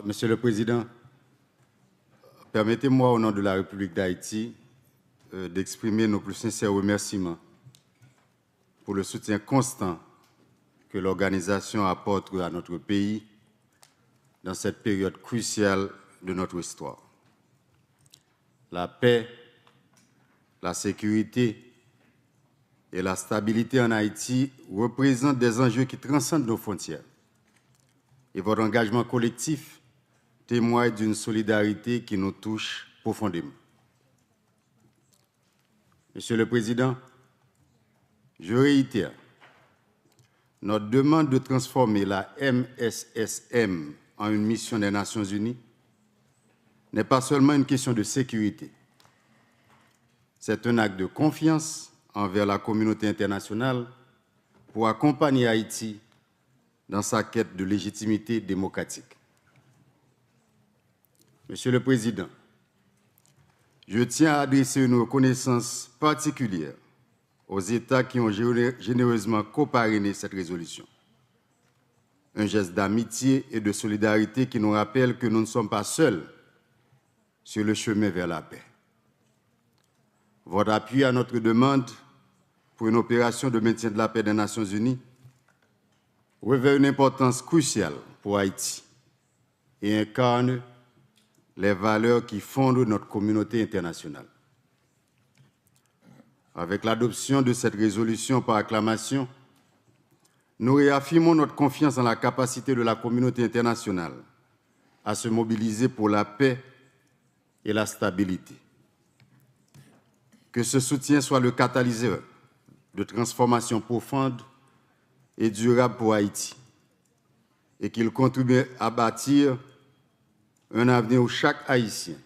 Monsieur le Président, permettez-moi au nom de la République d'Haïti d'exprimer nos plus sincères remerciements pour le soutien constant que l'organisation apporte à notre pays dans cette période cruciale de notre histoire. La paix, la sécurité et la stabilité en Haïti représentent des enjeux qui transcendent nos frontières. Et votre engagement collectif témoigne d'une solidarité qui nous touche profondément. Monsieur le Président, je réitère notre demande de transformer la MSSM en une mission des Nations Unies n'est pas seulement une question de sécurité. C'est un acte de confiance envers la communauté internationale pour accompagner Haïti dans sa quête de légitimité démocratique. Monsieur le Président, je tiens à adresser une reconnaissance particulière aux États qui ont généreusement coparrainé cette résolution. Un geste d'amitié et de solidarité qui nous rappelle que nous ne sommes pas seuls sur le chemin vers la paix. Votre appui à notre demande pour une opération de maintien de la paix des Nations Unies revêt une importance cruciale pour Haïti et incarne les valeurs qui fondent notre communauté internationale. Avec l'adoption de cette résolution par acclamation, nous réaffirmons notre confiance en la capacité de la communauté internationale à se mobiliser pour la paix et la stabilité. Que ce soutien soit le catalyseur de transformation profonde et durable pour Haïti et qu'il contribue à bâtir un avenir où chaque Haïtien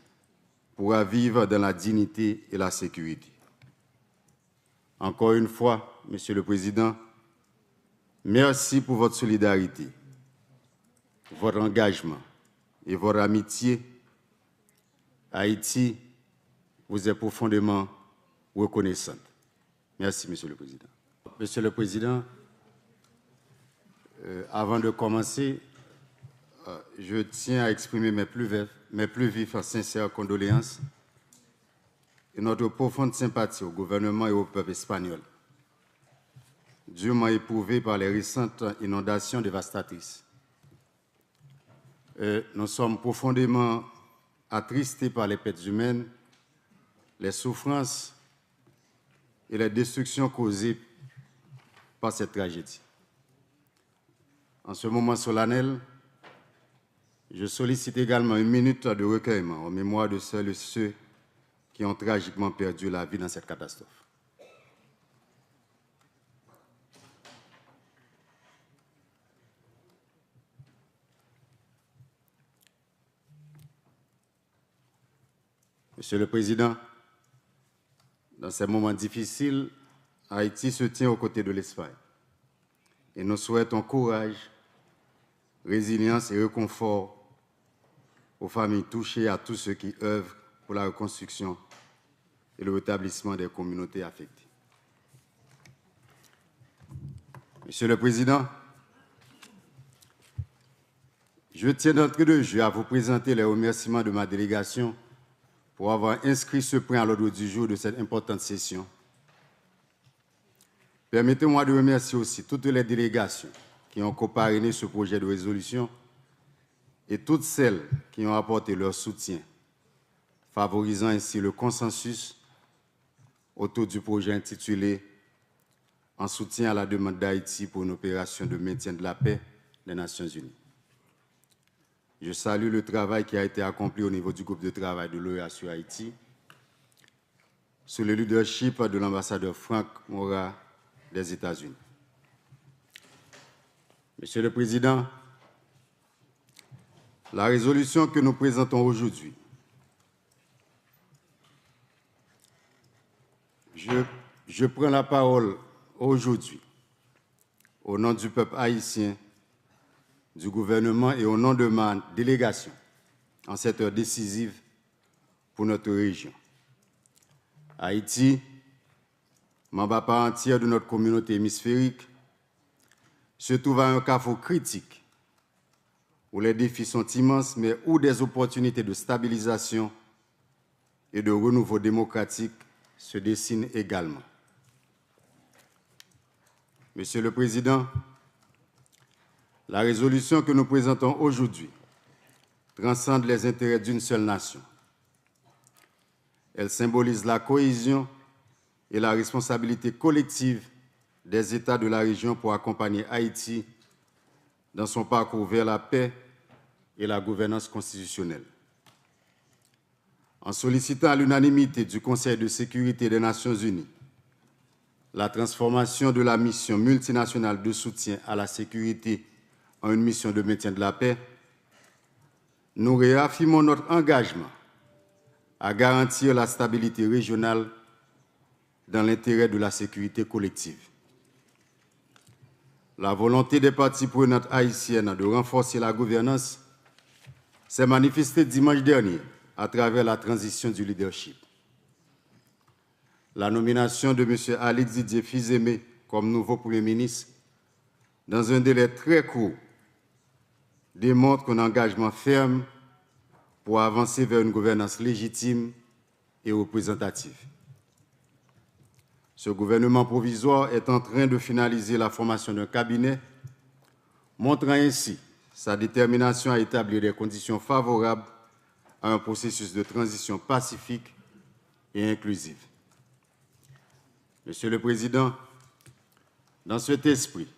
pourra vivre dans la dignité et la sécurité. Encore une fois, Monsieur le Président, merci pour votre solidarité, votre engagement et votre amitié. Haïti vous est profondément reconnaissante. Merci, Monsieur le Président. Monsieur le Président, avant de commencer, je tiens à exprimer mes plus vives et sincères condoléances et notre profonde sympathie au gouvernement et au peuple espagnol, durement éprouvé par les récentes inondations dévastatrices. Nous sommes profondément attristés par les pertes humaines, les souffrances et les destructions causées par cette tragédie. En ce moment solennel, je sollicite également une minute de recueillement en mémoire de celles et ceux qui ont tragiquement perdu la vie dans cette catastrophe. Monsieur le Président, dans ces moments difficiles, Haïti se tient aux côtés de l'Espagne et nous souhaitons courage, résilience et réconfort aux familles touchées et à tous ceux qui œuvrent pour la reconstruction et le rétablissement des communautés affectées. Monsieur le Président, je tiens d'entrée de jeu à vous présenter les remerciements de ma délégation pour avoir inscrit ce point à l'ordre du jour de cette importante session. Permettez-moi de remercier aussi toutes les délégations qui ont coparrainé ce projet de résolution et toutes celles qui ont apporté leur soutien, favorisant ainsi le consensus autour du projet intitulé « En soutien à la demande d'Haïti pour une opération de maintien de la paix des Nations Unies ». Je salue le travail qui a été accompli au niveau du groupe de travail de l'OEA sur Haïti, sous le leadership de l'ambassadeur Franck Mora des États-Unis. Monsieur le Président, la résolution que nous présentons aujourd'hui, je prends la parole aujourd'hui au nom du peuple haïtien, du gouvernement et au nom de ma délégation en cette heure décisive pour notre région. Haïti, membre à part entière de notre communauté hémisphérique, se trouve à un carrefour critique où les défis sont immenses, mais où des opportunités de stabilisation et de renouveau démocratique se dessinent également. Monsieur le Président, la résolution que nous présentons aujourd'hui transcende les intérêts d'une seule nation. Elle symbolise la cohésion et la responsabilité collective des États de la région pour accompagner Haïti dans son parcours vers la paix et la gouvernance constitutionnelle. En sollicitant à l'unanimité du Conseil de sécurité des Nations unies la transformation de la mission multinationale de soutien à la sécurité en une mission de maintien de la paix, nous réaffirmons notre engagement à garantir la stabilité régionale dans l'intérêt de la sécurité collective. La volonté des parties prenantes haïtiennes de renforcer la gouvernance s'est manifestée dimanche dernier à travers la transition du leadership. La nomination de M. Alex Didier Fils-Aimé comme nouveau Premier ministre dans un délai très court démontre un engagement ferme pour avancer vers une gouvernance légitime et représentative. Ce gouvernement provisoire est en train de finaliser la formation d'un cabinet, montrant ainsi sa détermination à établir des conditions favorables à un processus de transition pacifique et inclusive. Monsieur le Président, dans cet esprit,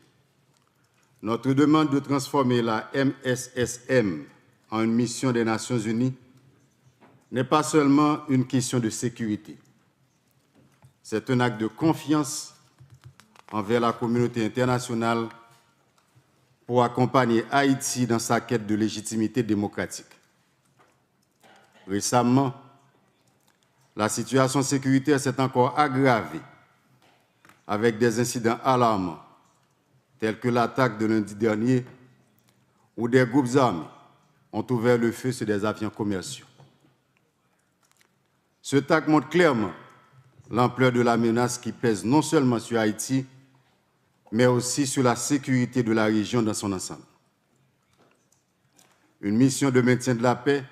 notre demande de transformer la MSSM en une mission des Nations unies n'est pas seulement une question de sécurité. C'est un acte de confiance envers la communauté internationale pour accompagner Haïti dans sa quête de légitimité démocratique. Récemment, la situation sécuritaire s'est encore aggravée avec des incidents alarmants, tels que l'attaque de lundi dernier, où des groupes armés ont ouvert le feu sur des avions commerciaux. Ce attaque montre clairement l'ampleur de la menace qui pèse non seulement sur Haïti, mais aussi sur la sécurité de la région dans son ensemble. Une mission de maintien de la paix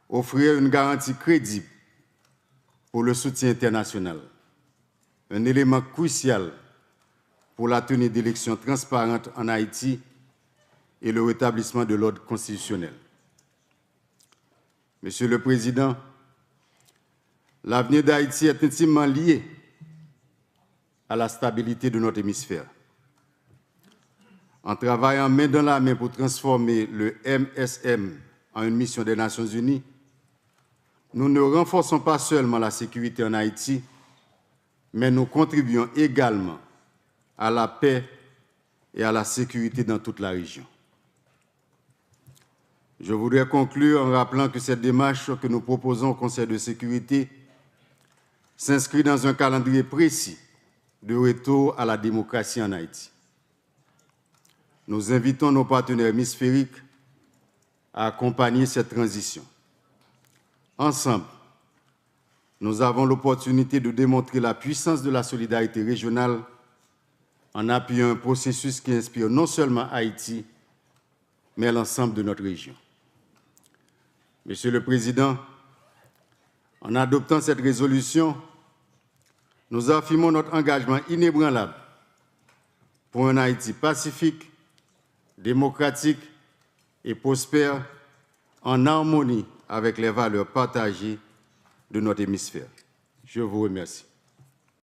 offrirait une garantie crédible pour le soutien international, un élément crucial pour la tenue d'élections transparentes en Haïti et le rétablissement de l'ordre constitutionnel. Monsieur le Président, l'avenir d'Haïti est intimement lié à la stabilité de notre hémisphère. En travaillant main dans la main pour transformer le MSM en une mission des Nations unies, nous ne renforçons pas seulement la sécurité en Haïti, mais nous contribuons également à la paix et à la sécurité dans toute la région. Je voudrais conclure en rappelant que cette démarche que nous proposons au Conseil de sécurité s'inscrit dans un calendrier précis de retour à la démocratie en Haïti. Nous invitons nos partenaires hémisphériques à accompagner cette transition. Ensemble, nous avons l'opportunité de démontrer la puissance de la solidarité régionale en appuyant un processus qui inspire non seulement Haïti, mais l'ensemble de notre région. Monsieur le Président, en adoptant cette résolution, nous affirmons notre engagement inébranlable pour un Haïti pacifique, démocratique et prospère en harmonie avec les valeurs partagées de notre hémisphère. Je vous remercie.